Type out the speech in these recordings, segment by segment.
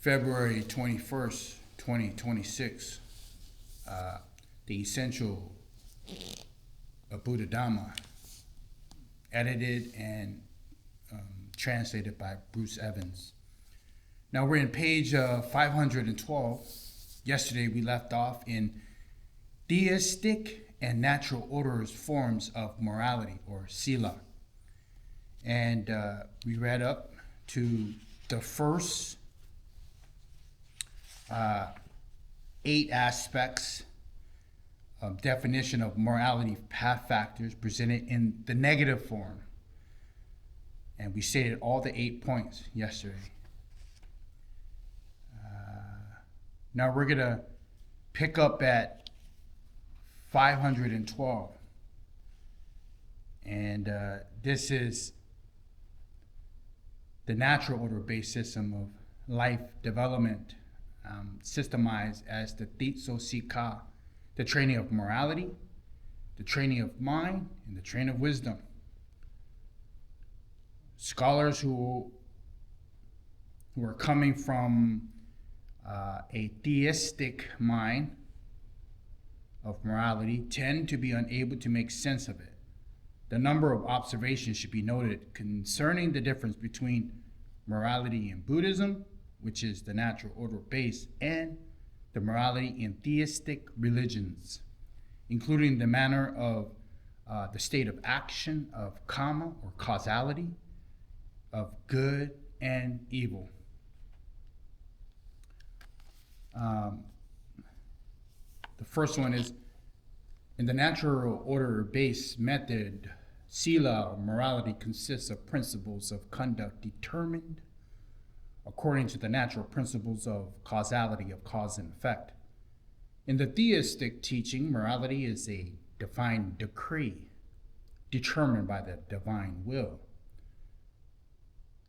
February 21st, 2026, the Essential Buddha Dhamma, edited and translated by Bruce Evans. Now we're in page 512. Yesterday we left off in theistic and natural orders forms of morality, or sila. And we read up to the first 8 aspects of definition of morality path factors presented in the negative form. And we stated all the 8 points yesterday. Now we're going to pick up at 512. And this is the natural order-based system of life development, systemized as the Titso Sika, the training of morality, the training of mind, and the training of wisdom. Scholars who are coming from a theistic mind of morality tend to be unable to make sense of it. The number of observations should be noted concerning the difference between morality in Buddhism, which is the natural order base, and the morality in theistic religions, including the manner of the state of action of karma, or causality, of good and evil. The first one is, in the natural order-based method, sila, or morality, consists of principles of conduct determined according to the natural principles of causality, of cause and effect. In the theistic teaching, morality is a divine decree determined by the divine will.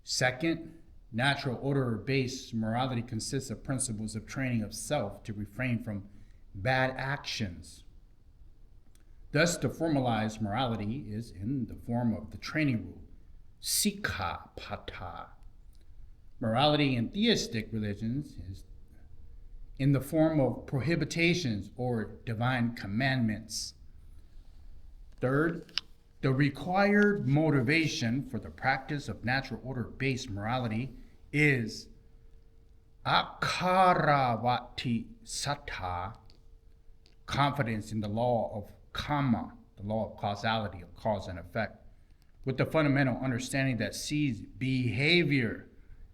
Second, natural order-based morality consists of principles of training of self to refrain from bad actions. Thus, the formalized morality is in the form of the training rule, sikha pata. Morality in theistic religions is in the form of prohibitions or divine commandments. Third, the required motivation for the practice of natural order-based morality is akaravati sattha, confidence in the law of karma, the law of causality, of cause and effect, with the fundamental understanding that sees behavior,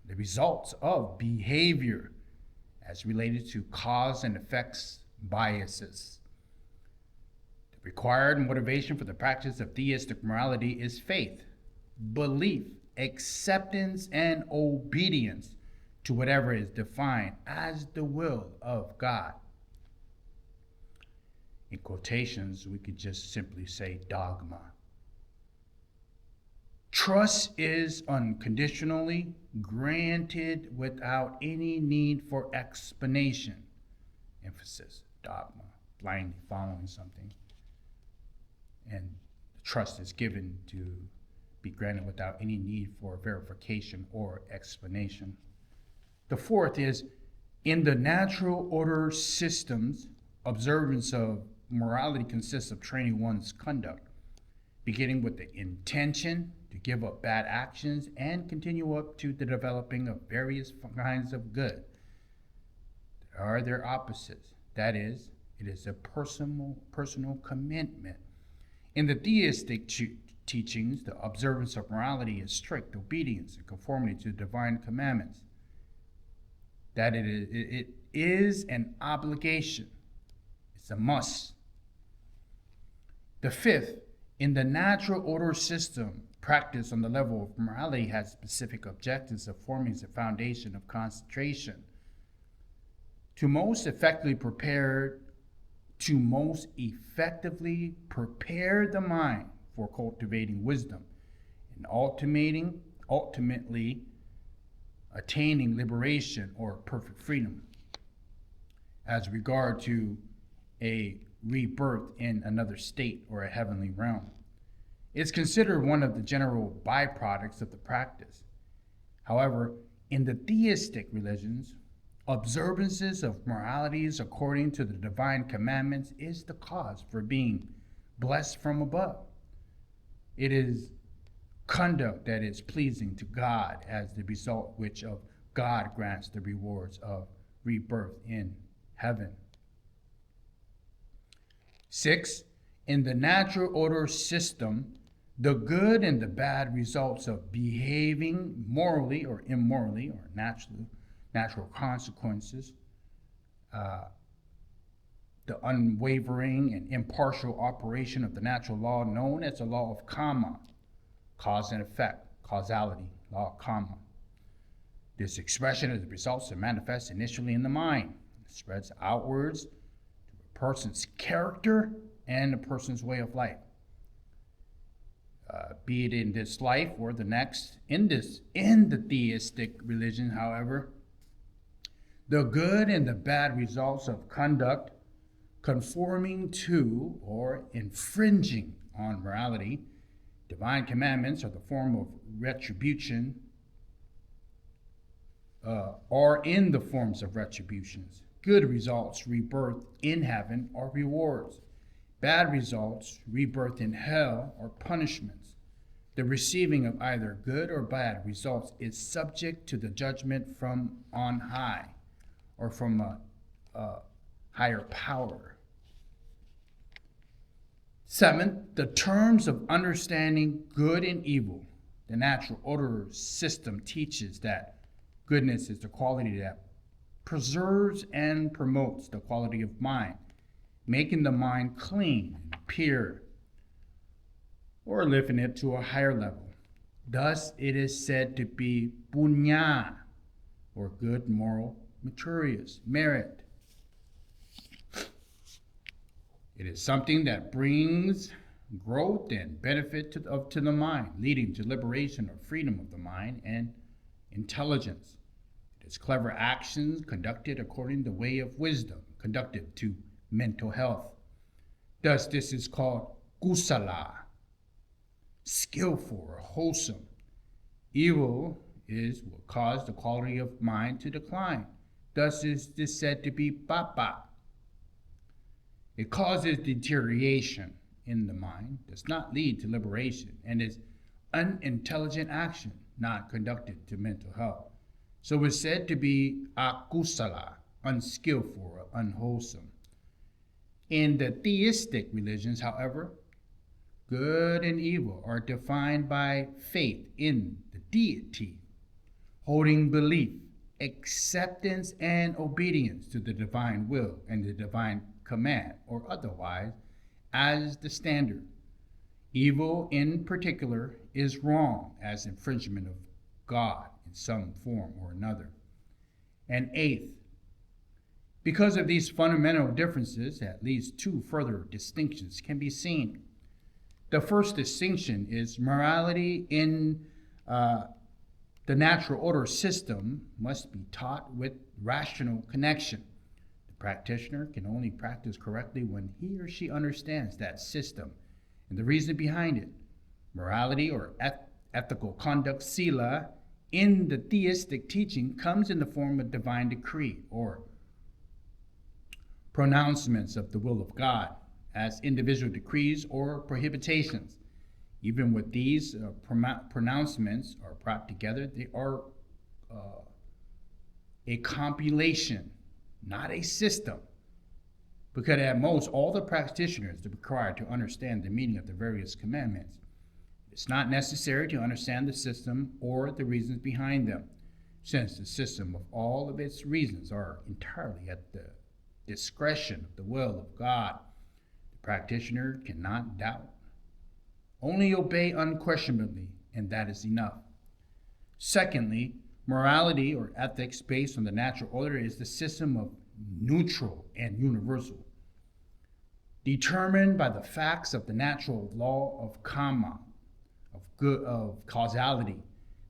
the results of behavior, as related to cause and effects biases. The required motivation for the practice of theistic morality is faith, belief, acceptance, and obedience to whatever is defined as the will of God. In quotations, we could just simply say dogma. Trust is unconditionally granted without any need for explanation. Emphasis, dogma, blindly following something. And the trust is given to be granted without any need for verification or explanation. The fourth is, in the natural order systems, observance of morality consists of training one's conduct, beginning with the intention to give up bad actions and continue up to the developing of various kinds of good. There are their opposites. That is, it is a personal commitment. In the theistic teachings, the observance of morality is strict obedience and conformity to the divine commandments. That it is an obligation. It's a must. The fifth, in the natural order system, practice on the level of morality has specific objectives of forming the foundation of concentration. To most effectively prepare the mind for cultivating wisdom and ultimately attaining liberation or perfect freedom as regard to a rebirth in another state or a heavenly realm. It's considered one of the general byproducts of the practice. However, in the theistic religions, Observances of moralities according to the divine commandments is the cause for being blessed from above. It is conduct that is pleasing to God as the result which of God grants the rewards of rebirth in heaven. 6. In the natural order system, the good and the bad results of behaving morally or immorally or natural consequences, the unwavering and impartial operation of the natural law known as the law of karma, cause and effect, causality, law of karma. This expression of the results that manifest initially in the mind, spreads outwards to a person's character and a person's way of life. Be it in this life or the next. In the theistic religion, however, the good and the bad results of conduct conforming to or infringing on morality, divine commandments are the form of retribution, are in the forms of retributions. Good results, rebirth in heaven, are rewards. Bad results, rebirth in hell, are punishments. The receiving of either good or bad results is subject to the judgment from on high, or from a higher power. 7th, the terms of understanding good and evil. The natural order system teaches that goodness is the quality that preserves and promotes the quality of mind, making the mind clean and pure, or lifting it to a higher level. Thus, it is said to be punya, or good moral maturius, merit. It is something that brings growth and benefit to the mind, leading to liberation or freedom of the mind and intelligence. It is clever actions conducted according to the way of wisdom, conducted to mental health. Thus, this is called kusala, skillful or wholesome. Evil is what caused the quality of mind to decline. Thus is this said to be papa. It causes deterioration in the mind, does not lead to liberation, and is unintelligent action, not conducted to mental health. So it's said to be akusala, unskillful or unwholesome. In the theistic religions, however, good and evil are defined by faith in the deity, holding belief, acceptance, and obedience to the divine will and the divine command, or otherwise, as the standard. Evil in particular is wrong as infringement of God in some form or another. And 8th, because of these fundamental differences, at least 2 further distinctions can be seen. The first distinction is morality in the natural order system must be taught with rational connection. The practitioner can only practice correctly when he or she understands that system and the reason behind it. Morality or ethical conduct, sila, in the theistic teaching comes in the form of divine decree or pronouncements of the will of God as individual decrees or prohibitations. Even with these pronouncements are brought together, they are a compilation, not a system. Because at most, all the practitioners are required to understand the meaning of the various commandments. It's not necessary to understand the system or the reasons behind them, since the system of all of its reasons are entirely at the discretion of the will of God. The practitioner cannot doubt. Only obey unquestionably, and that is enough. Secondly, morality or ethics based on the natural order is the system of neutral and universal, determined by the facts of the natural law of karma, of causality.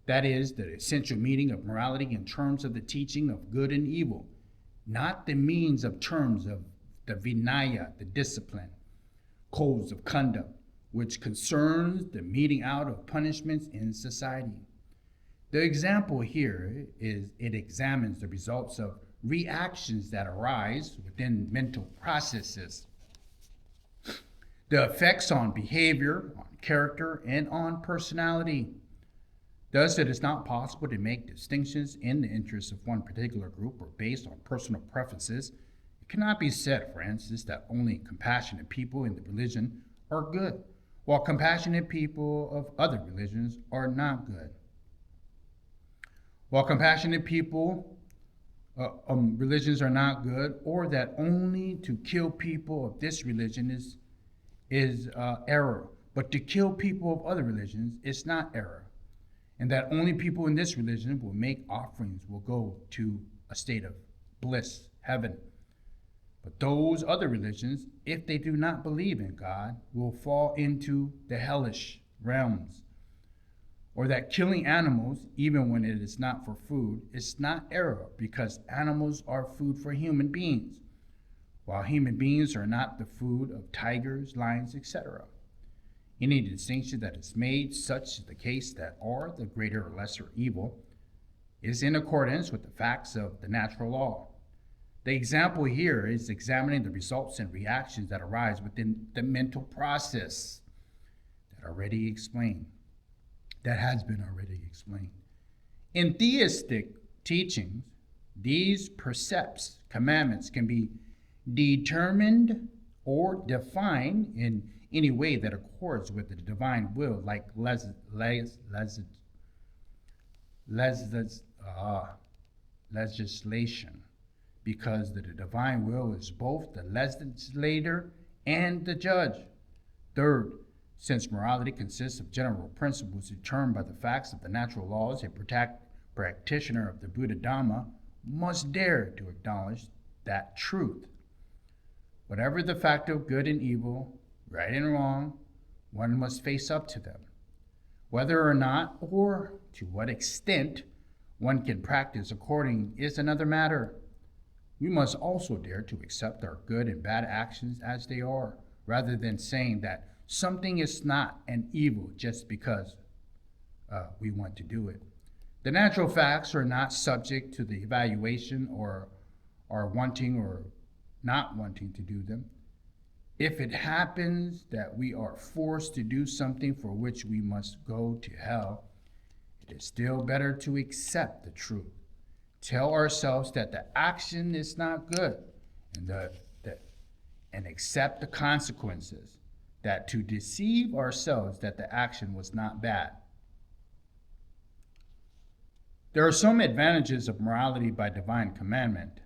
That is, the essential meaning of morality in terms of the teaching of good and evil, not the means of terms of the vinaya, the discipline, codes of conduct, which concerns the meting out of punishments in society. The example here is it examines the results of reactions that arise within mental processes. The effects on behavior, on character, and on personality. Thus, it is not possible to make distinctions in the interests of one particular group or based on personal preferences. It cannot be said, for instance, that only compassionate people in the religion are good, while compassionate people of other religions are not good. While compassionate people religions are not good, or that only to kill people of this religion is error, but to kill people of other religions is not error, and that only people in this religion will make offerings, will go to a state of bliss, heaven. But those other religions, if they do not believe in God, will fall into the hellish realms. Or that killing animals, even when it is not for food, is not error, because animals are food for human beings, while human beings are not the food of tigers, lions, etc. Any distinction that is made, such the case that are the greater or lesser evil, is in accordance with the facts of the natural law. The example here is examining the results and reactions that arise within the mental process that has been already explained. In theistic teachings, these precepts, commandments, can be determined or defined in any way that accords with the divine will, like legislation, because the divine will is both the legislator and the judge. Third, since morality consists of general principles determined by the facts of the natural laws, a practitioner of the Buddha Dhamma must dare to acknowledge that truth. Whatever the fact of good and evil, right and wrong, one must face up to them. Whether or not, or to what extent, one can practice according is another matter. We must also dare to accept our good and bad actions as they are, rather than saying that something is not an evil just because we want to do it. The natural facts are not subject to the evaluation or wanting or not wanting to do them. If it happens that we are forced to do something for which we must go to hell, it is still better to accept the truth. Tell ourselves that the action is not good, and accept the consequences, that to deceive ourselves that the action was not bad. There are some advantages of morality by divine commandment.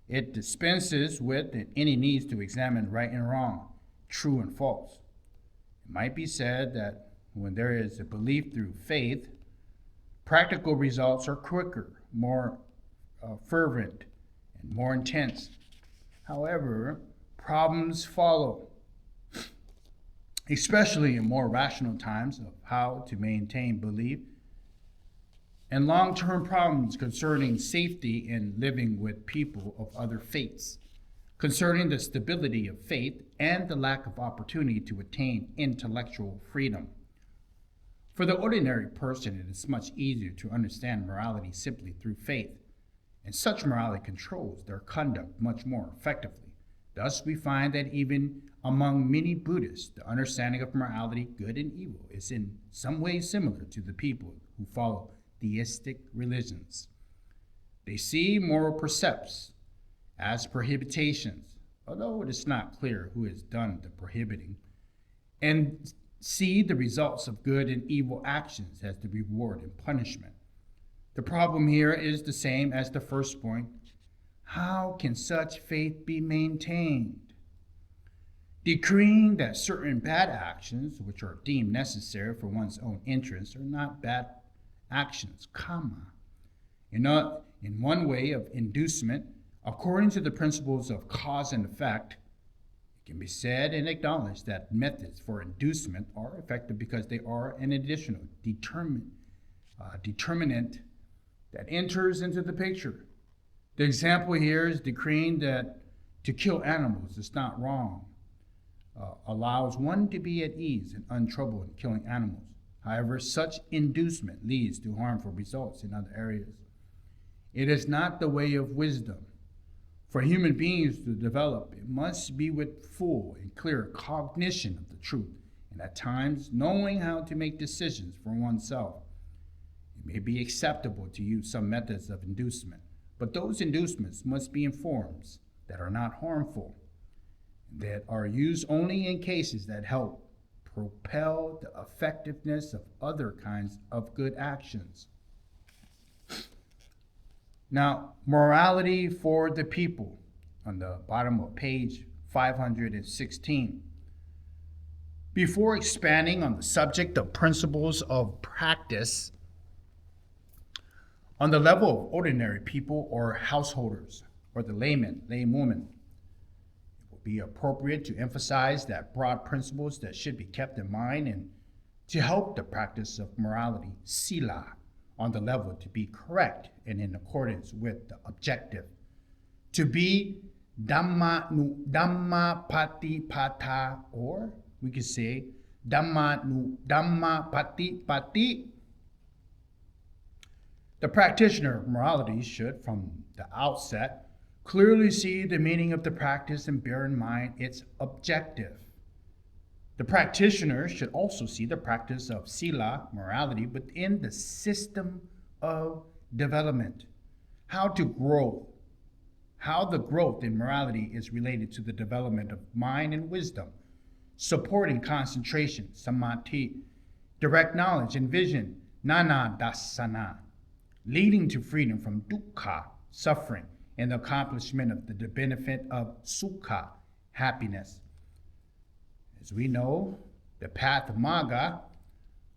It dispenses with any needs to examine right and wrong, true and false. It might be said that when there is a belief through faith, practical results are quicker, more fervent, and more intense. However, problems follow, especially in more rational times, of how to maintain belief, and long-term problems concerning safety in living with people of other faiths, concerning the stability of faith and the lack of opportunity to attain intellectual freedom. For the ordinary person, it is much easier to understand morality simply through faith, and such morality controls their conduct much more effectively. Thus, we find that even among many Buddhists, the understanding of morality, good and evil, is in some ways similar to the people who follow theistic religions. They see moral precepts as prohibitions, although it is not clear who has done the prohibiting, and see the results of good and evil actions as the reward and punishment. The problem here is the same as the first point. How can such faith be maintained? Decreeing that certain bad actions, which are deemed necessary for one's own interests, are not bad actions, in one way of inducement, according to the principles of cause and effect, it can be said and acknowledged that methods for inducement are effective because they are an additional determinant that enters into the picture. The example here is decreeing that to kill animals is not wrong, allows one to be at ease and untroubled in killing animals. However, such inducement leads to harmful results in other areas. It is not the way of wisdom. For human beings to develop, it must be with full and clear cognition of the truth, and at times knowing how to make decisions for oneself. It may be acceptable to use some methods of inducement, but those inducements must be in forms that are not harmful, that are used only in cases that help propel the effectiveness of other kinds of good actions. Now, morality for the people, on the bottom of page 516. Before expanding on the subject of principles of practice, on the level of ordinary people or householders, or the laywoman, it will be appropriate to emphasize that broad principles that should be kept in mind and to help the practice of morality, sila, on the level to be correct and in accordance with the objective. To be Dhamma Patipata, or we could say Dhamma Patipati. The practitioner of morality should, from the outset, clearly see the meaning of the practice and bear in mind its objective. The practitioner should also see the practice of sila, morality, within the system of development. How the growth in morality is related to the development of mind and wisdom, supporting concentration, samadhi, direct knowledge and vision, nana dasana, leading to freedom from dukkha, suffering, and the accomplishment of the benefit of sukha, happiness. As we know, the path of Magga,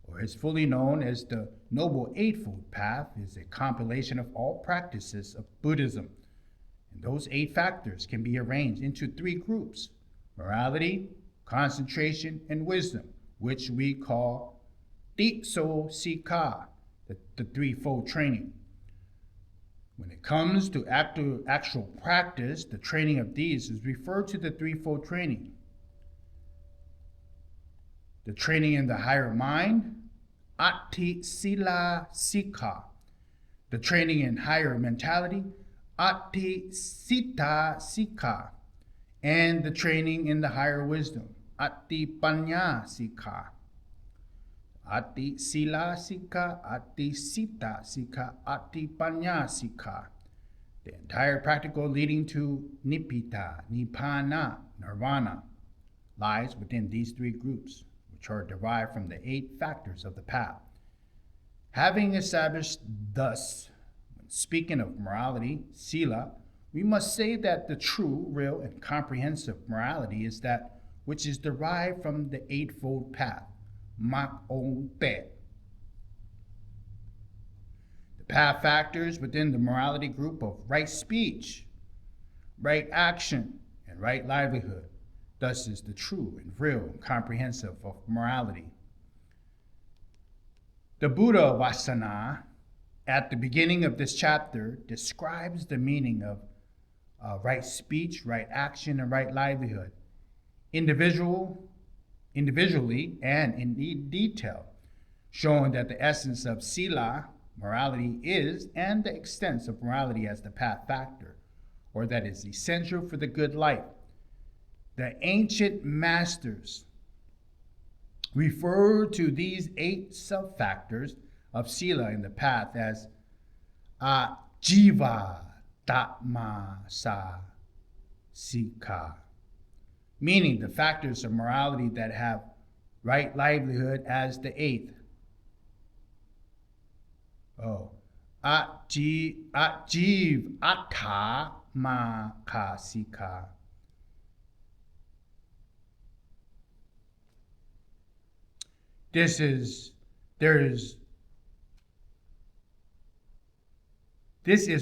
or is fully known as the Noble Eightfold Path, is a compilation of all practices of Buddhism. And those 8 factors can be arranged into 3 groups: morality, concentration, and wisdom, which we call Tiso Sika, the threefold training. When it comes to actual practice, the training of these is referred to the threefold training. The training in the higher mind, Ati Sila Sika. The training in higher mentality, Ati Sita Sika. And the training in the higher wisdom, Ati Panya Sika. Ati Sila Sika, Ati Sita Sika, Ati Panya Sika. The entire practical leading to Nibbita, Nibbana, Nirvana lies within these 3 groups, which are derived from the 8 factors of the path. Having established thus, when speaking of morality, sila, we must say that the true, real, and comprehensive morality is that which is derived from the Eightfold Path, Mak-o-te. The path factors within the morality group of right speech, right action, and right livelihood. Thus is the true and real and comprehensive of morality. The Buddha Vasana, at the beginning of this chapter, describes the meaning of right speech, right action, and right livelihood, individually and in detail, showing that the essence of sila, morality, is, and the extent of morality as the path factor, or that is essential for the good life. The ancient masters refer to these 8 sub-factors of sila in the path as Jiva Dhamma Sa Sika, meaning the factors of morality that have right livelihood as the 8th. Jiv Atta Makasika. This is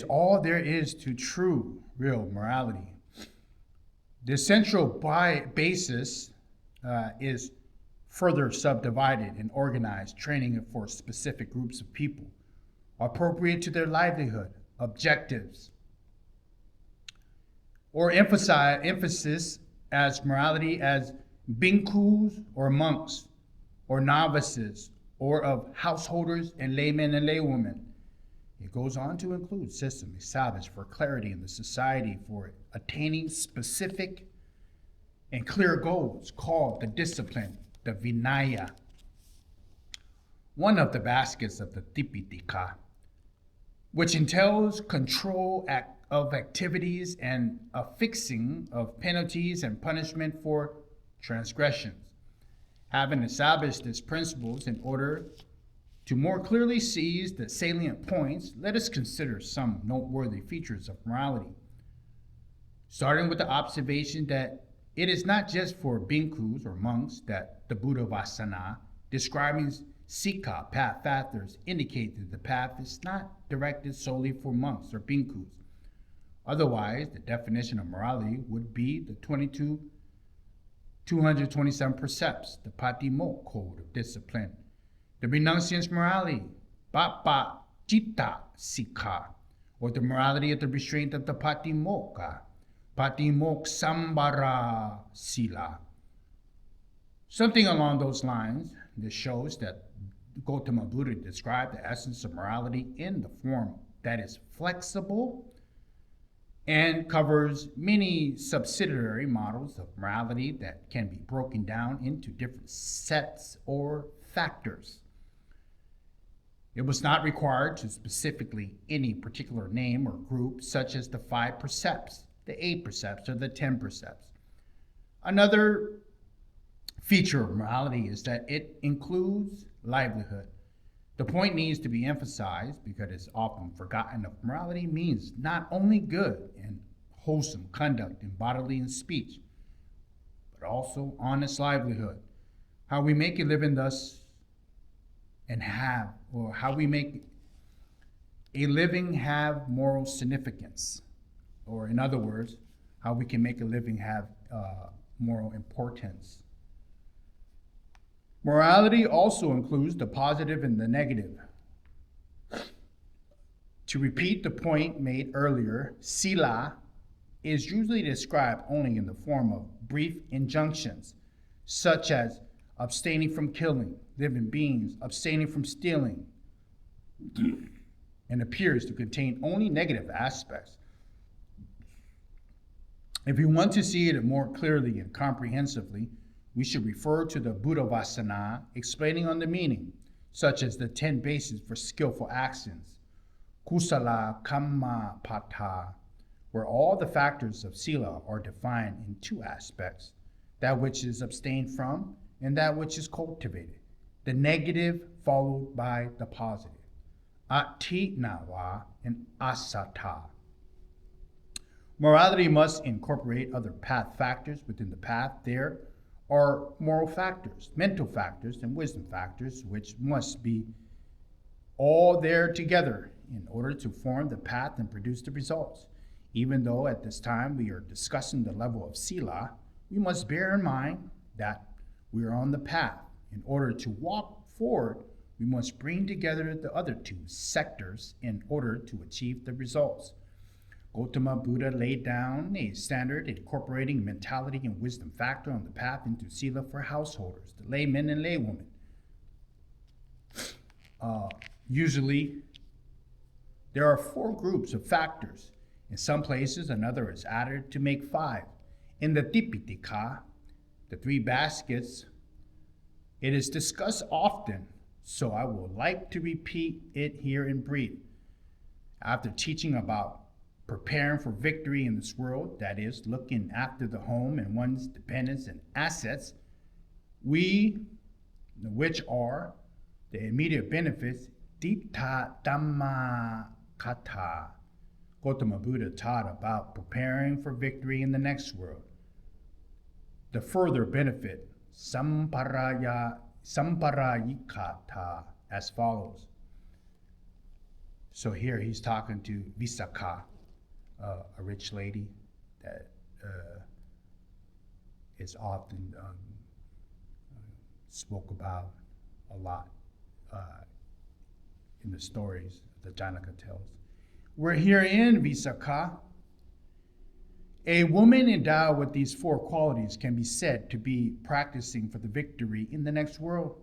all there is to true, real morality. The central basis is further subdivided and organized, training for specific groups of people, appropriate to their livelihood, objectives, or emphasis as morality as bhikkhus or monks, or novices, or of householders and laymen and laywomen. It goes on to include systems established for clarity in the society for attaining specific and clear goals called the discipline, the Vinaya. One of the baskets of the Tipitaka, which entails control of activities and a fixing of penalties and punishment for transgressions. Having established its principles in order to more clearly seize the salient points, let us consider some noteworthy features of morality. Starting with the observation that it is not just for bhikkhus or monks that the Buddha Vasana, describing Sika, path factors, indicate that the path is not directed solely for monks or bhikkhus. Otherwise, the definition of morality would be the 227 precepts, the Patimo code of discipline, the renunciant's morality, Papa Chitta Sika, or the morality of the restraint of the Patimokkha, Patimok Sambara Sila. Something along those lines. This shows that Gautama Buddha described the essence of morality in the form that is flexible and covers many subsidiary models of morality that can be broken down into different sets or factors. It was not required to specifically any particular name or group, such as the 5 precepts, the 8 precepts, or the 10 precepts. Another feature of morality is that it includes livelihood. The point needs to be emphasized because it's often forgotten that morality means not only good and wholesome conduct in bodily and speech, but also honest livelihood. How we make a living thus and have, or how we make a living have moral significance. Or in other words, how we can make a living have moral importance. Morality also includes the positive and the negative. To repeat the point made earlier, sila is usually described only in the form of brief injunctions, such as abstaining from killing living beings, abstaining from stealing, and appears to contain only negative aspects. If we want to see it more clearly and comprehensively, we should refer to the Buddha Vasana explaining on the meaning, such as the 10 bases for skillful actions, kusala kamma pata, where all the factors of sila are defined in 2 aspects, that which is abstained from and that which is cultivated, the negative followed by the positive, atinawa and asata. Morality must incorporate other path factors within the path. There are moral factors, mental factors, and wisdom factors, which must be all there together in order to form the path and produce the results. Even though at this time we are discussing the level of sila, we must bear in mind that we are on the path. In order to walk forward, we must bring together the other 2 sectors in order to achieve the results. Gautama Buddha laid down a standard incorporating mentality and wisdom factor on the path into sila for householders, the laymen and laywomen. Usually, there are 4 groups of factors. In some places, another is added to make 5. In the Tipitaka, the 3 baskets, it is discussed often, so I would like to repeat it here in brief. After teaching about preparing for victory in this world, that is, looking after the home and one's dependents and assets, which are the immediate benefits, Ditta Dhamma Kata. Gautama Buddha taught about preparing for victory in the next world. The further benefit, Samparayikata, as follows. So here he's talking to Visakha, a rich lady that is often spoke about a lot in the stories the Janaka tells. We're here in Visakha. A woman endowed with these 4 qualities can be said to be practicing for the victory in the next world.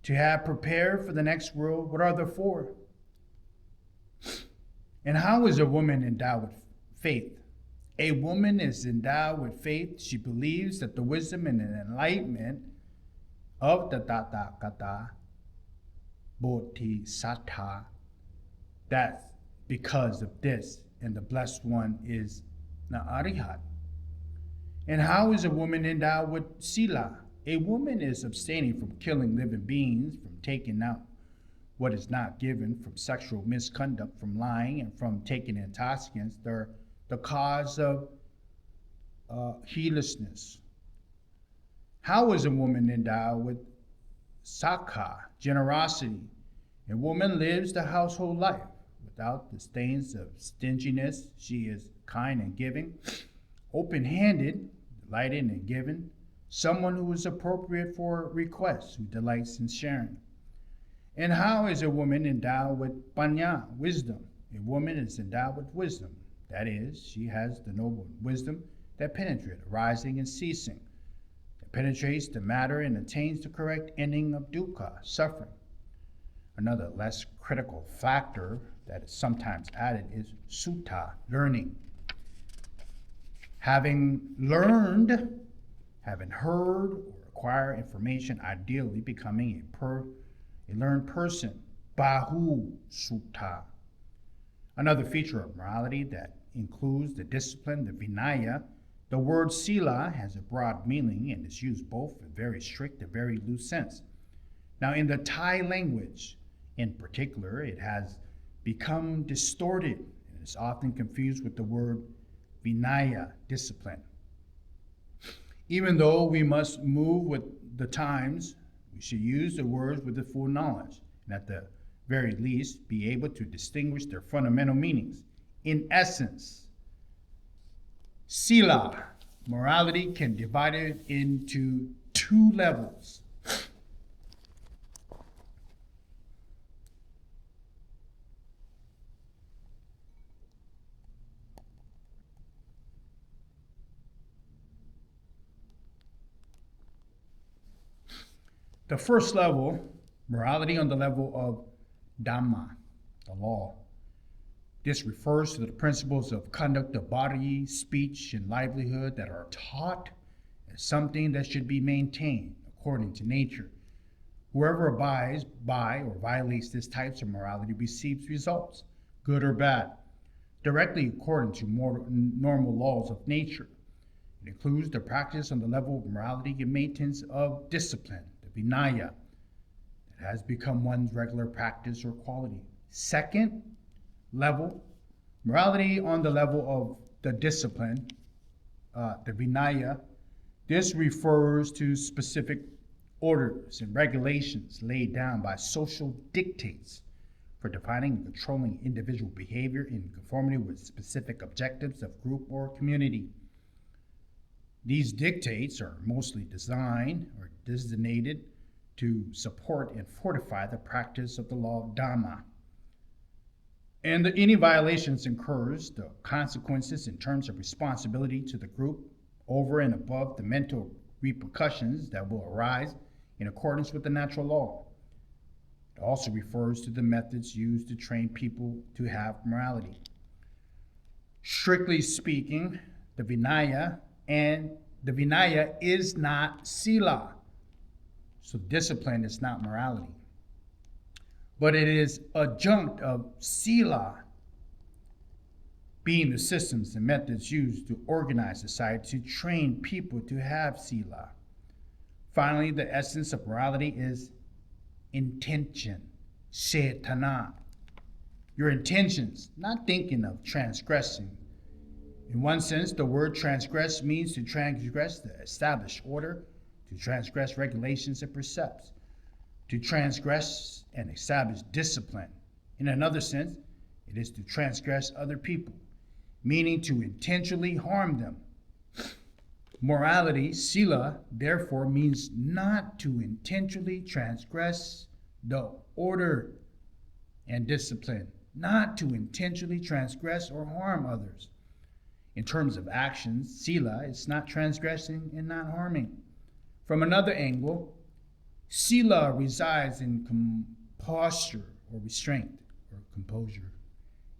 To have prepared for the next world, what are the 4? And how is a woman endowed with faith? A woman is endowed with faith. She believes that the wisdom and enlightenment of the Tathagata Bodhisattva, that's because of this, and the blessed one is the Arihat. And how is a woman endowed with Sila? A woman is abstaining from killing living beings, from taking out what is not given, from sexual misconduct, from lying, and from taking intoxicants. They're the cause of heedlessness. How is a woman endowed with Sakha, generosity? A woman lives the household life without the stains of stinginess. She is kind and giving, open-handed, delighted in giving, someone who is appropriate for requests, who delights in sharing. And how is a woman endowed with panya, wisdom? A woman is endowed with wisdom. That is, she has the noble wisdom that penetrates, arising and ceasing, that penetrates the matter and attains the correct ending of dukkha, suffering. Another less critical factor that is sometimes added is sutta, learning. Having learned, having heard or acquired information, ideally becoming a learned person, bahu sutta. Another feature of morality that includes the discipline, the vinaya. The word sila has a broad meaning and is used both in very strict and very loose sense. Now, in the Thai language, in particular, it has become distorted and is often confused with the word vinaya, discipline. Even though we must move with the times, we should use the words with the full knowledge, and at the very least be able to distinguish their fundamental meanings. In essence, sila, morality, can be divided into two levels. The first level, morality on the level of Dhamma, the law. This refers to the principles of conduct of body, speech, and livelihood that are taught as something that should be maintained according to nature. Whoever abides by or violates this type of morality receives results, good or bad, directly according to normal laws of nature. It includes the practice on the level of morality and maintenance of discipline, the vinaya, that has become one's regular practice or quality. Second level, morality on the level of the discipline, the vinaya. This refers to specific orders and regulations laid down by social dictates for defining and controlling individual behavior in conformity with specific objectives of group or community. These dictates are mostly designed or designated to support and fortify the practice of the law of Dhamma. And any violations incurs the consequences in terms of responsibility to the group over and above the mental repercussions that will arise in accordance with the natural law. It also refers to the methods used to train people to have morality. Strictly speaking, the Vinaya is not sila. So discipline is not morality. But it is adjunct of sila, being the systems and methods used to organize society to train people to have sila. Finally, the essence of morality is intention, cetana. Your intentions, not thinking of transgressing. In one sense, the word transgress means to transgress the established order, to transgress regulations and precepts, to transgress and establish discipline. In another sense, it is to transgress other people, meaning to intentionally harm them. Morality, sila, therefore means not to intentionally transgress the order and discipline, not to intentionally transgress or harm others. In terms of actions, sila is not transgressing and not harming. From another angle, sila resides in composure or restraint or composure.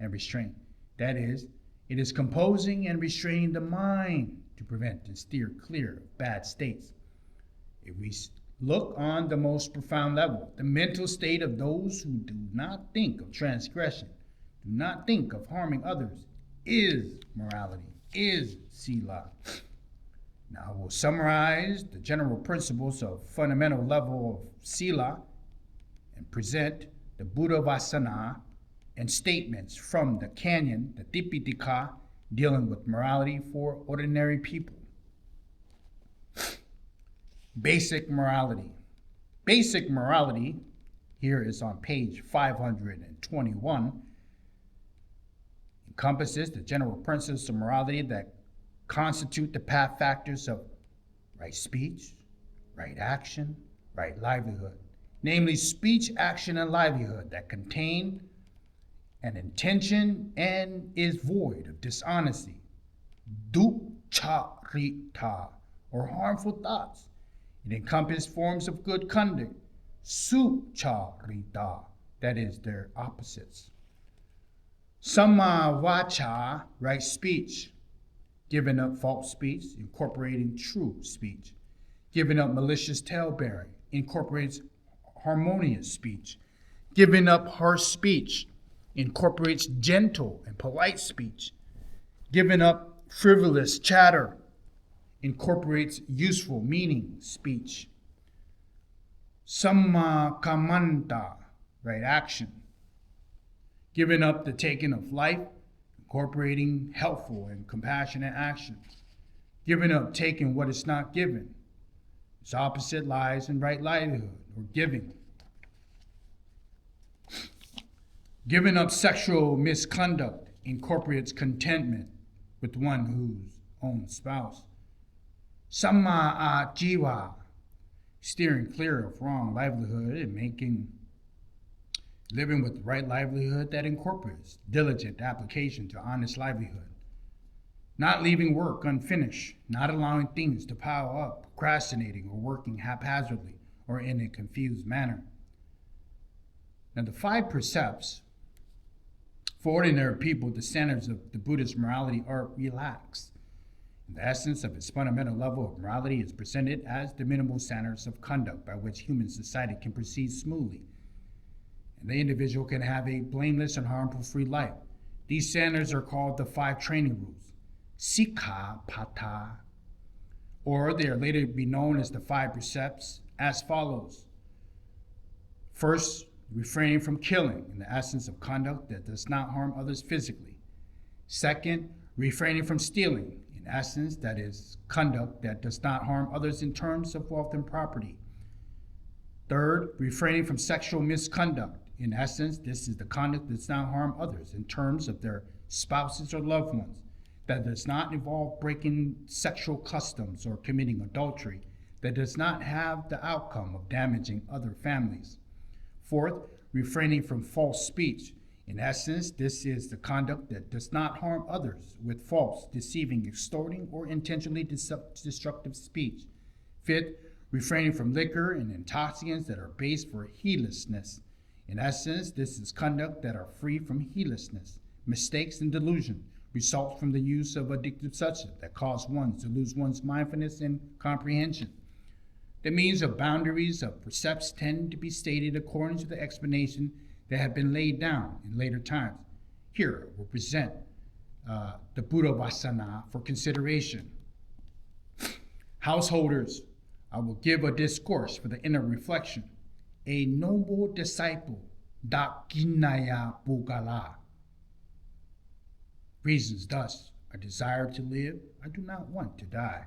and restraint. That is, it is composing and restraining the mind to prevent and steer clear of bad states. If we look on the most profound level, the mental state of those who do not think of transgression, do not think of harming others, is morality, is sila. Now we'll summarize the general principles of fundamental level of sila and present the Buddha Vasana and statements from the Canyon, the Tipitaka, dealing with morality for ordinary people. Basic morality. Basic morality, here is on page 521, encompasses the general principles of morality that constitute the path factors of right speech, right action, right livelihood. Namely, speech, action, and livelihood that contain an intention and is void of dishonesty, duccharita, or harmful thoughts. It encompasses forms of good conduct, sucharita, that is, their opposites. Samma vacha, right speech, giving up false speech, incorporating true speech. Giving up malicious talebearing, incorporates harmonious speech. Giving up harsh speech, incorporates gentle and polite speech. Giving up frivolous chatter, incorporates useful meaning speech. Samma kamanta, right action. Giving up the taking of life, incorporating helpful and compassionate action. Giving up taking what is not given. Its opposite lies in right livelihood, or giving. Giving up sexual misconduct incorporates contentment with one whose own spouse. Samma ajiva, steering clear of wrong livelihood and living with the right livelihood that incorporates diligent application to honest livelihood. Not leaving work unfinished, not allowing things to pile up, procrastinating or working haphazardly or in a confused manner. Now the 5 precepts, for ordinary people, the standards of the Buddhist morality are relaxed. The essence of its fundamental level of morality is presented as the minimal standards of conduct by which human society can proceed smoothly, and the individual can have a blameless and harmful-free life. These standards are called the 5 training rules, sikkhapada, or they are later to be known as the 5 precepts, as follows. First, refraining from killing, in the essence of conduct that does not harm others physically. Second, refraining from stealing, in essence, that is conduct that does not harm others in terms of wealth and property. Third, refraining from sexual misconduct. In essence, this is the conduct that does not harm others in terms of their spouses or loved ones, that does not involve breaking sexual customs or committing adultery, that does not have the outcome of damaging other families. Fourth, refraining from false speech. In essence, this is the conduct that does not harm others with false, deceiving, extorting, or intentionally destructive speech. Fifth, refraining from liquor and intoxicants that are based for heedlessness. In essence, this is conduct that are free from heedlessness, mistakes, and delusion, results from the use of addictive substances that cause one to lose one's mindfulness and comprehension. The means of boundaries of precepts tend to be stated according to the explanation that have been laid down in later times. Here we'll present the Buddha Vasana for consideration. Householders, I will give a discourse for the inner reflection. A noble disciple, Dakinaya Bugala. Reasons thus: I desire to live, I do not want to die.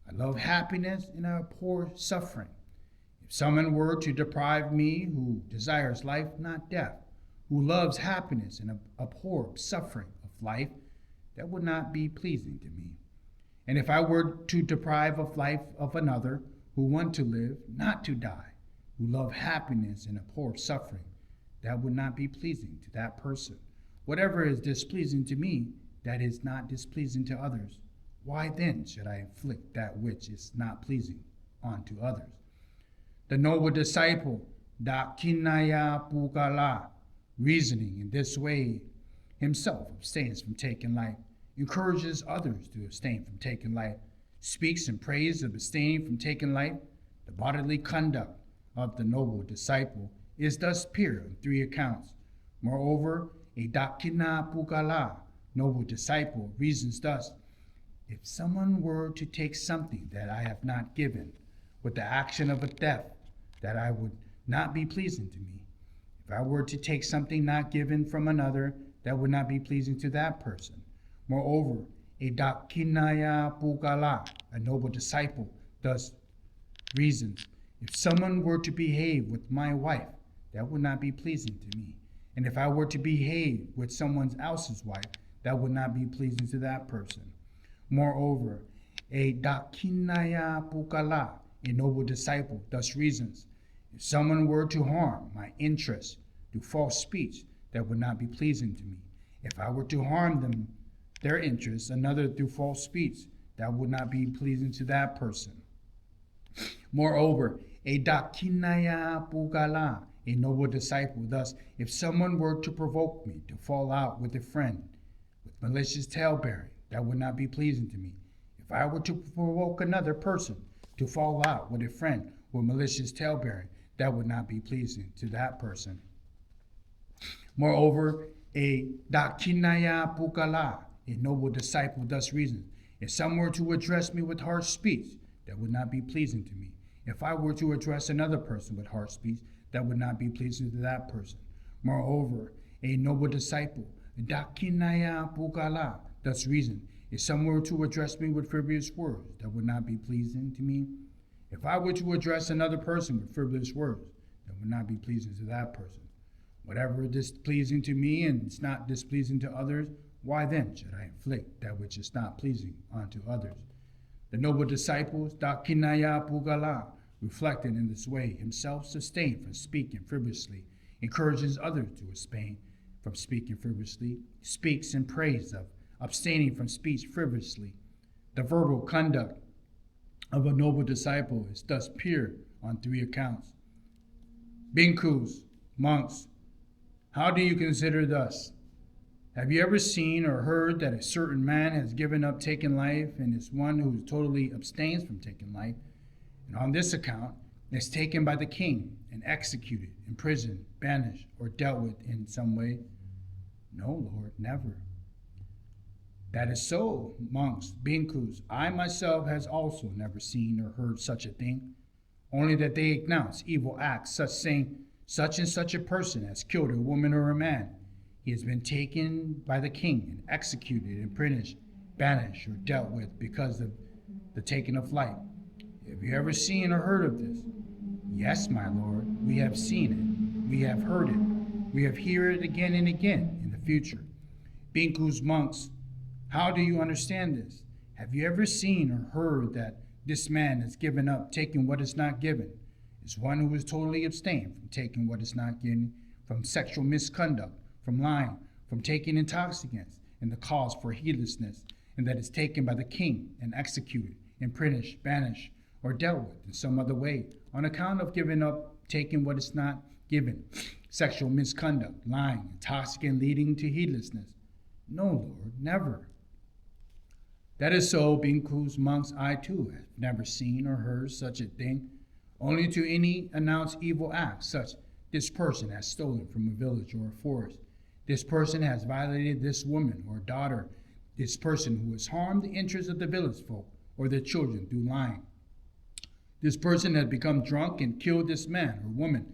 I love happiness and I abhor suffering. If someone were to deprive me who desires life, not death, who loves happiness and abhors suffering of life, that would not be pleasing to me. And if I were to deprive of life of another who want to live, not to die, who love happiness and abhor suffering, that would not be pleasing to that person. Whatever is displeasing to me, that is not displeasing to others. Why then should I inflict that which is not pleasing onto others? The noble disciple, Dakinaya Pugala, reasoning in this way, himself abstains from taking life, encourages others to abstain from taking life, speaks in praise of abstaining from taking life, the bodily conduct of the noble disciple is thus pure on three accounts. Moreover, a dakina pugala, noble disciple, reasons thus: if someone were to take something that I have not given, with the action of a theft, that I would not be pleasing to me. If I were to take something not given from another, that would not be pleasing to that person. Moreover, a dakinaya pugala, a noble disciple, thus reasons: if someone were to behave with my wife, that would not be pleasing to me. And if I were to behave with someone else's wife, that would not be pleasing to that person. Moreover, a dakinaya pukala, a noble disciple, thus reasons: if someone were to harm my interests through false speech, that would not be pleasing to me. If I were to harm them, their interests, another through false speech, that would not be pleasing to that person. Moreover, a dakinaya pugala, a noble disciple, thus, if someone were to provoke me to fall out with a friend with malicious talebearing, that would not be pleasing to me. If I were to provoke another person to fall out with a friend with malicious talebearing, that would not be pleasing to that person. Moreover, a dakinaya pukala, a noble disciple, thus reasons: if someone were to address me with harsh speech, that would not be pleasing to me. If I were to address another person with harsh speech, that would not be pleasing to that person. Moreover, a noble disciple, dakinaya pukala, thus reason: if someone were to address me with frivolous words, that would not be pleasing to me. If I were to address another person with frivolous words, that would not be pleasing to that person. Whatever is displeasing to me and is not displeasing to others, why then should I inflict that which is not pleasing onto others? The noble disciples, dakinaya pugala, reflected in this way, himself sustained from speaking frivolously, encourages others to abstain from speaking frivolously, speaks in praise of abstaining from speech frivolously. The verbal conduct of a noble disciple is thus pure on three accounts. Bhikkhus, monks, how do you consider thus? Have you ever seen or heard that a certain man has given up taking life and is one who totally abstains from taking life, and on this account is taken by the king and executed, imprisoned, banished, or dealt with in some way? No, Lord, never. That is so, monks, bhikkhus. I myself has also never seen or heard such a thing, only that they announce evil acts, such saying, such and such a person has killed a woman or a man. He has been taken by the king and executed, imprisoned, banished, or dealt with because of the taking of life. Have you ever seen or heard of this? Yes, my Lord, we have seen it. We have heard it. We have heard it again and again in the future. Bhikkhus, monks, how do you understand this? Have you ever seen or heard that this man has given up taking what is not given? Is one who is totally abstained from taking what is not given, from sexual misconduct, from lying, from taking intoxicants, and the cause for heedlessness, and that is taken by the king and executed, imprisoned, banished, or dealt with in some other way, on account of giving up taking what is not given, sexual misconduct, lying, intoxicant, leading to heedlessness? No, Lord, never. That is so, bhikkhus, monks, I too have never seen or heard such a thing, only to any announced evil act, such: this person has stolen from a village or a forest. This person has violated this woman or daughter. This person who has harmed the interests of the village folk or their children through lying. This person has become drunk and killed this man or woman.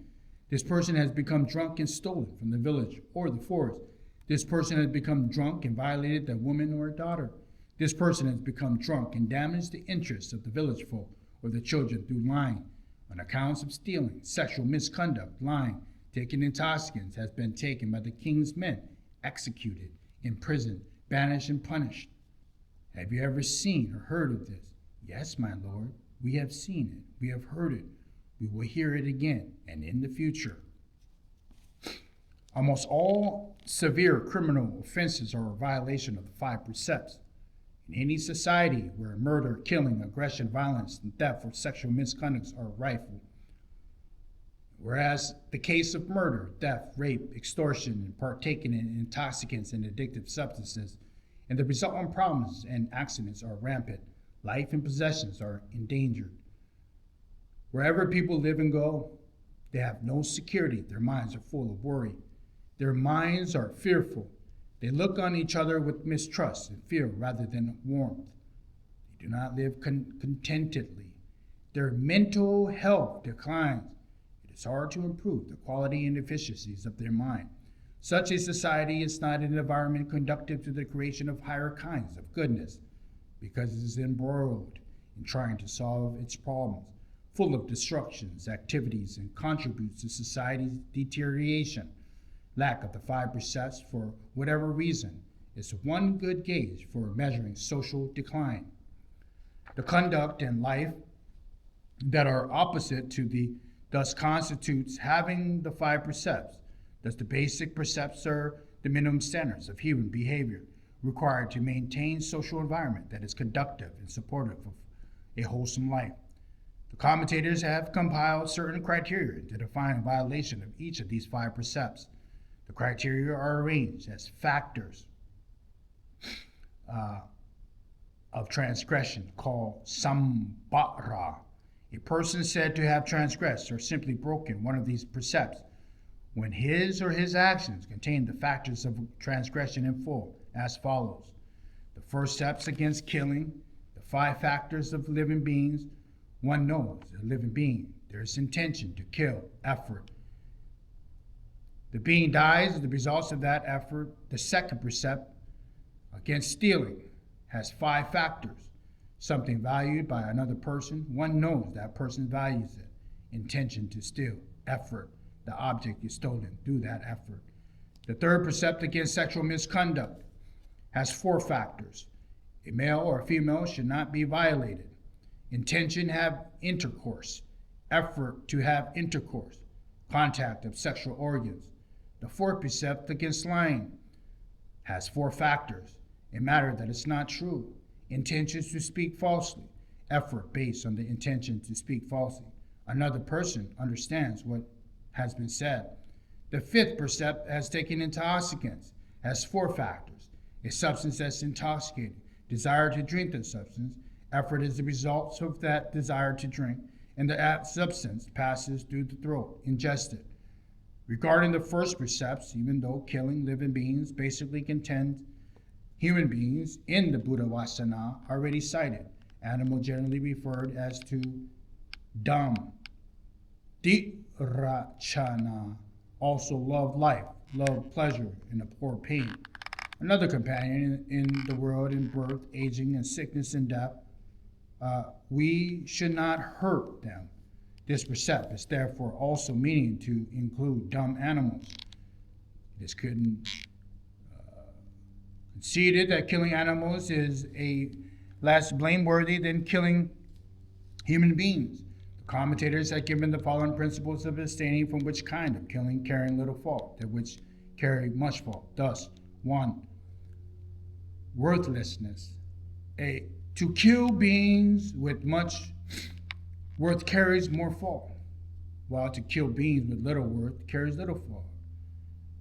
This person has become drunk and stolen from the village or the forest. This person has become drunk and violated that woman or daughter. This person has become drunk and damaged the interests of the village folk or the children through lying, on accounts of stealing, sexual misconduct, lying, taking intoxicants, has been taken by the king's men, executed, imprisoned, banished, and punished. Have you ever seen or heard of this? Yes, my Lord, we have seen it, we have heard it, we will hear it again, and in the future. Almost all severe criminal offenses are a violation of the 5 precepts. In any society where murder, killing, aggression, violence, and theft or sexual misconducts are rife, Whereas the case of murder, theft, rape, extortion, and partaking in intoxicants and addictive substances, and the resultant problems and accidents are rampant, life and possessions are endangered. Wherever people live and go, they have no security. Their minds are full of worry. Their minds are fearful. They look on each other with mistrust and fear rather than warmth. They do not live contentedly. Their mental health declines. It is hard to improve the quality and efficiencies of their mind. Such a society is not an environment conducive to the creation of higher kinds of goodness, because it is embroiled in trying to solve its problems, full of destructions, activities, and contributes to society's deterioration. Lack of the five precepts, for whatever reason, is one good gauge for measuring social decline. The conduct and life that are opposite to the thus constitutes having the five precepts. Thus the basic precepts are the minimum standards of human behavior required to maintain social environment that is conducive and supportive of a wholesome life. The commentators have compiled certain criteria to define a violation of each of these five precepts. The criteria are arranged as factors of transgression called sambara. A person said to have transgressed or simply broken one of these precepts when his or his actions contain the factors of transgression in full, as follows. The first steps against killing, the five factors of living beings. One knows a living being, there is intention to kill, effort. The being dies as the results of that effort. The second precept against stealing has five factors. Something valued by another person, one knows that person values it. Intention to steal, effort, the object is stolen through that effort. The third precept against sexual misconduct has four factors. A male or a female should not be violated. Intention have intercourse, effort to have intercourse, contact of sexual organs. The fourth precept against lying has four factors. A matter that is not true, intentions to speak falsely, effort based on the intention to speak falsely. Another person understands what has been said. The fifth precept as taking intoxicants has four factors. A substance that's intoxicating, desire to drink the substance, effort is the result of that desire to drink, and the substance passes through the throat, ingested. Regarding the first precepts, even though killing living beings basically contains human beings in the Buddha Vasana already cited, animal generally referred as to Dham. Dhirachana also love life, love pleasure, and abhor pain. Another companion in the world in birth, aging, and sickness and death. We should not hurt them. This precept is therefore also meaning to include dumb animals. It is conceded that killing animals is less blameworthy than killing human beings. The commentators have given the following principles of abstaining from which kind of killing carrying little fault, that which carry much fault. Thus, 1. Worthlessness. To kill beings with much worth carries more fault, while to kill beings with little worth carries little fault.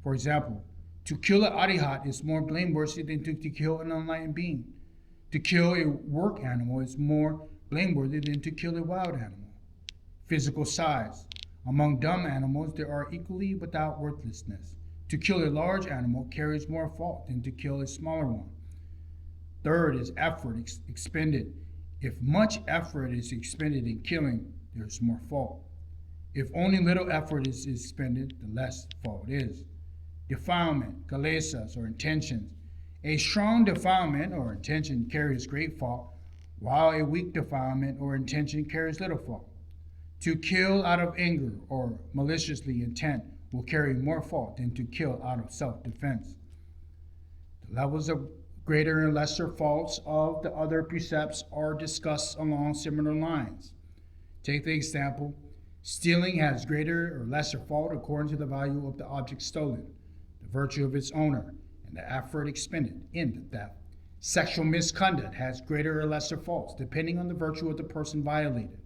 For example, to kill an arihat is more blameworthy than to kill an enlightened being. To kill a work animal is more blameworthy than to kill a wild animal. Physical size. Among dumb animals, there are equally without worthlessness. To kill a large animal carries more fault than to kill a smaller one. Third is effort expended. If much effort is expended in killing, there's more fault. If only little effort is expended, the less fault is. Defilement, kalesas, or intentions. A strong defilement or intention carries great fault, while a weak defilement or intention carries little fault. To kill out of anger or maliciously intent will carry more fault than to kill out of self-defense. The levels of greater and lesser faults of the other precepts are discussed along similar lines. Take the example, stealing has greater or lesser fault according to the value of the object stolen, the virtue of its owner, and the effort expended in the theft. Sexual misconduct has greater or lesser faults depending on the virtue of the person violated.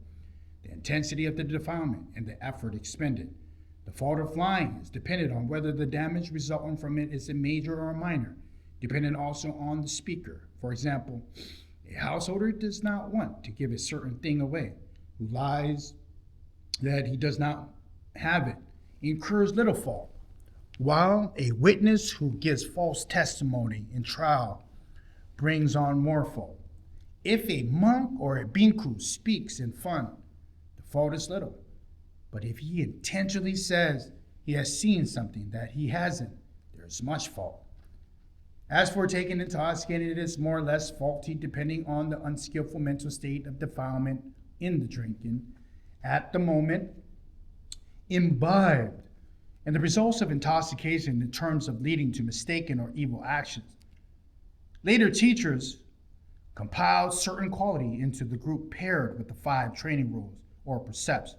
the intensity of the defilement, and the effort expended. The fault of lying is dependent on whether the damage resulting from it is a major or a minor, dependent also on the speaker. For example, a householder does not want to give a certain thing away, who lies that he does not have it, incurs little fault, while a witness who gives false testimony in trial brings on more fault. If a monk or a bhikkhu speaks in fun, the fault is little. But if he intentionally says he has seen something that he hasn't, there is much fault. As for taking intoxicated, it is more or less faulty depending on the unskillful mental state of defilement in the drinking at the moment imbibed, and the results of intoxication in terms of leading to mistaken or evil actions. Later teachers compiled certain quality into the group paired with the 5 training rules or precepts,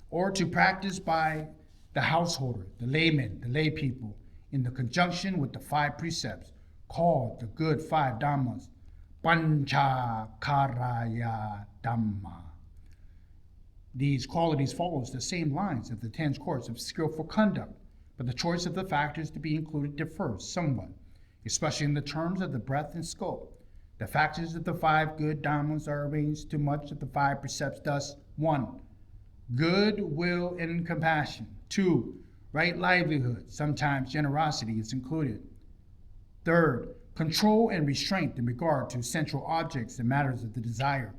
or to practice by the householder, the layman, the lay people, in the conjunction with the 5 precepts, called the good 5 dhammas, pancha karaya dhamma. These qualities follows the same lines of the 10 course of skillful conduct, but the choice of the factors to be included differs somewhat, especially in the terms of the breadth and scope. The factors of the 5 good dhammas are arranged to much of the 5 precepts thus: 1. Good will and compassion. 2. Right livelihood, sometimes generosity is included. 3rd, control and restraint in regard to sensual objects and matters of the desire,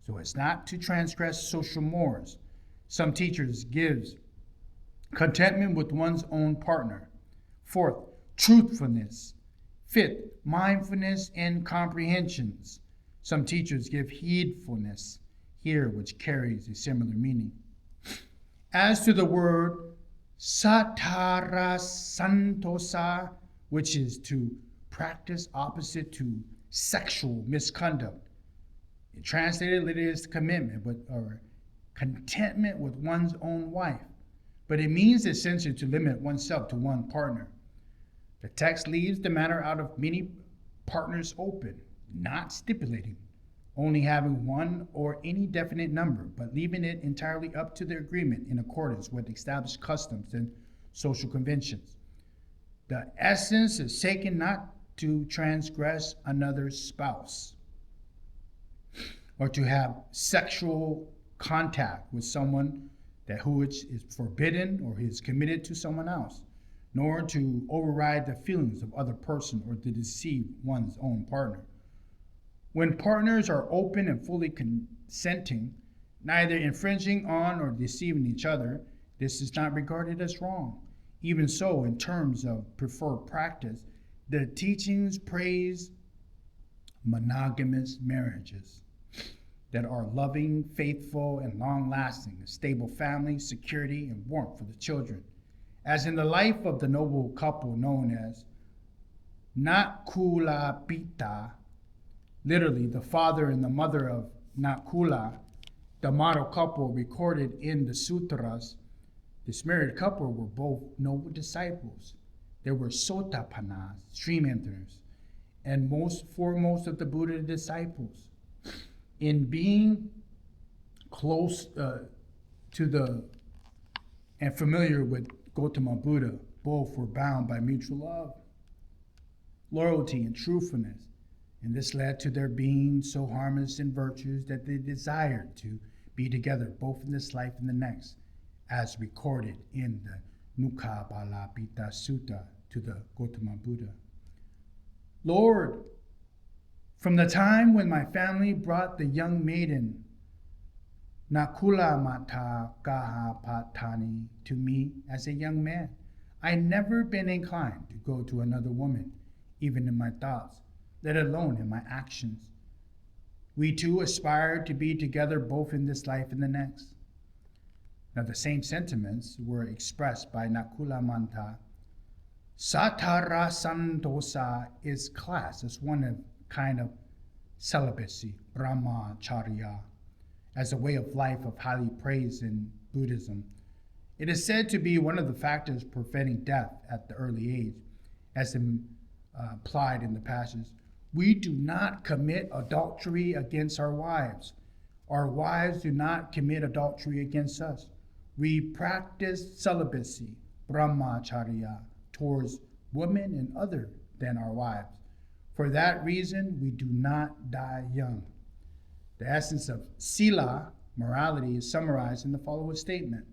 so as not to transgress social mores. Some teachers gives contentment with one's own partner. 4th, truthfulness. 5th, mindfulness and comprehensions. Some teachers give heedfulness here, which carries a similar meaning. As to the word satara santosa, which is to practice opposite to sexual misconduct, it translated literally is commitment or contentment with one's own wife, but it means essentially to limit oneself to one partner. The text leaves the matter out of many partners open, not stipulating only having one or any definite number, but leaving it entirely up to their agreement in accordance with established customs and social conventions. The essence is taken not to transgress another's spouse or to have sexual contact with someone who is forbidden or is committed to someone else, nor to override the feelings of other person or to deceive one's own partner. When partners are open and fully consenting, neither infringing on or deceiving each other, this is not regarded as wrong. Even so, in terms of preferred practice, the teachings praise monogamous marriages that are loving, faithful, and long-lasting, a stable family, security, and warmth for the children. As in the life of the noble couple known as Nakula Pita, literally the father and the mother of Nakula, the model couple recorded in the sutras, this married couple were both noble disciples. They were sotapannas, stream enterers, and most foremost of the Buddha disciples. In being close and familiar with Gautama Buddha, both were bound by mutual love, loyalty, and truthfulness. And this led to their being so harmonious in virtues that they desired to be together both in this life and the next, as recorded in the Nukabalapita Sutta to the Gautama Buddha. Lord, from the time when my family brought the young maiden Nakula Mata Gaha Patani to me as a young man, I never been inclined to go to another woman, even in my thoughts, let alone in my actions. We too aspire to be together both in this life and the next. Now the same sentiments were expressed by Nakula Manta. Satara Santosa is classed as one of kind of celibacy, brahmacharya, as a way of life of highly praised in Buddhism. It is said to be one of the factors preventing death at the early age, as implied in the passage. We do not commit adultery against our wives. Our wives do not commit adultery against us. We practice celibacy, brahmacharya, towards women and other than our wives. For that reason, we do not die young. The essence of sila, morality, is summarized in the following statement.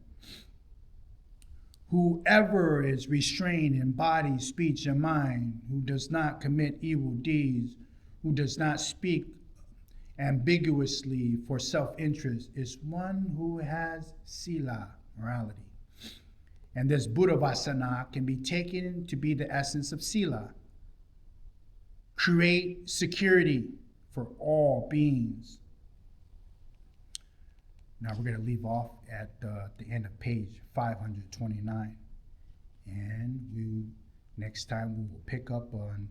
Whoever is restrained in body, speech, and mind, who does not commit evil deeds, who does not speak ambiguously for self-interest, is one who has sila, morality. And this buddhavasana can be taken to be the essence of sila. Create security for all beings. Now we're going to leave off at the end of page 529. And next time we will pick up on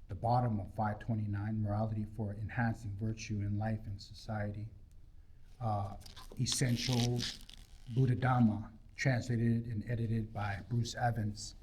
the bottom of 529, morality for enhancing virtue in life and society. Essential Buddha Dhamma, translated and edited by Bruce Evans.